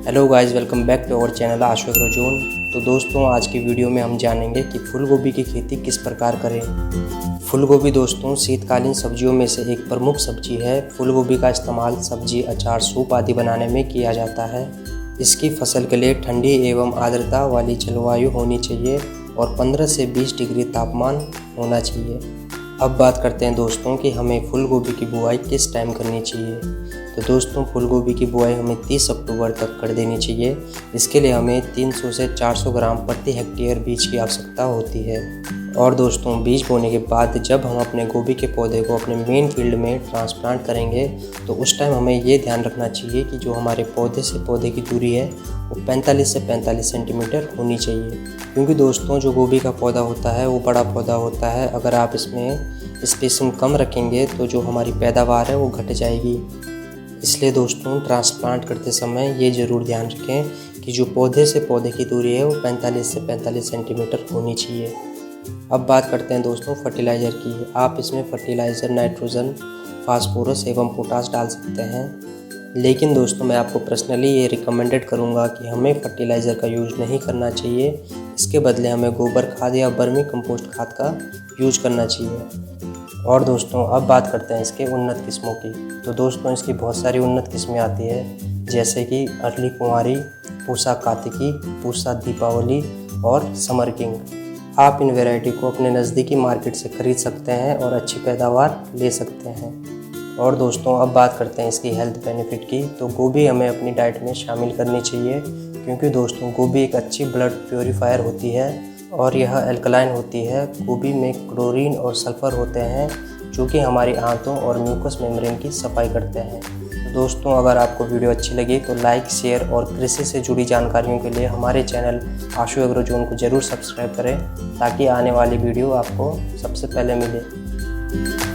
Hello guys, welcome back to our channel Ashu agrozone. तो दोस्तों, आज की वीडियो में हम जानेंगे कि फूल गोभी की खेती किस प्रकार करें। फूल गोभी दोस्तों शीतकालीन सब्जियों में से एक प्रमुख सब्जी है। फूल गोभी का इस्तेमाल सब्जी, अचार, सूप आदि बनाने में किया जाता है। इसकी फसल के लिए ठंडी एवं आर्द्रता वाली जलवायु होनी चाहिए और 15 से 20 डिग्री तापमान होना चाहिए। अब बात करते हैं दोस्तों कि हमें फूल गोभी की बुआई किस टाइम करनी चाहिए। तो दोस्तों, फूल गोभी की बुआई हमें 30 अक्टूबर तक कर देनी चाहिए। इसके लिए हमें 300 से 400 ग्राम प्रति हेक्टेयर बीज की आवश्यकता होती है। और दोस्तों, बीज बोने के बाद जब हम अपने गोभी के पौधे को अपने मेन फील्ड में ट्रांसप्लांट करेंगे तो उस टाइम हमें ये ध्यान रखना चाहिए कि जो हमारे पौधे से पौधे की दूरी है वो 45 से 45 सेंटीमीटर होनी चाहिए। क्योंकि दोस्तों, जो गोभी का पौधा होता है वो बड़ा पौधा होता है। अगर आप इसमें स्पेसिंग कम रखेंगे तो जो हमारी पैदावार है वो घट जाएगी। इसलिए दोस्तों, ट्रांसप्लांट करते समय ये ज़रूर ध्यान रखें कि जो पौधे से पौधे की दूरी है वो 45 से 45 सेंटीमीटर होनी चाहिए। अब बात करते हैं दोस्तों फर्टिलाइज़र की। आप इसमें फर्टिलाइज़र नाइट्रोजन, फास्फोरस एवं पोटास डाल सकते हैं। लेकिन दोस्तों, मैं आपको पर्सनली ये रिकमेंडेड करूँगा कि हमें फर्टिलाइज़र का यूज़ नहीं करना चाहिए। इसके बदले हमें गोबर खाद या वर्मी कंपोस्ट खाद का यूज करना चाहिए। और दोस्तों, अब बात करते हैं इसके उन्नत किस्मों की। तो दोस्तों, इसकी बहुत सारी उन्नत किस्में आती है, जैसे कि अर्ली कुंवारी, पूसा कार्तिकी, पूसा दीपावली और समर किंग। आप इन वैरायटी को अपने नज़दीकी मार्केट से खरीद सकते हैं और अच्छी पैदावार ले सकते हैं। और दोस्तों, अब बात करते हैं इसकी हेल्थ बेनिफिट की। तो गोभी हमें अपनी डाइट में शामिल करनी चाहिए, क्योंकि दोस्तों गोभी एक अच्छी ब्लड प्योरीफायर होती है और यह एल्कलाइन होती है। गोभी में क्लोरीन और सल्फर होते हैं जो कि हमारी आंतों और म्यूकस मेम्ब्रेन की सफाई करते हैं। तो दोस्तों, अगर आपको वीडियो अच्छी लगी तो लाइक, शेयर और कृषि से जुड़ी जानकारियों के लिए हमारे चैनल आशु एग्रोजोन को ज़रूर सब्सक्राइब करें, ताकि आने वाली वीडियो आपको सबसे पहले मिले।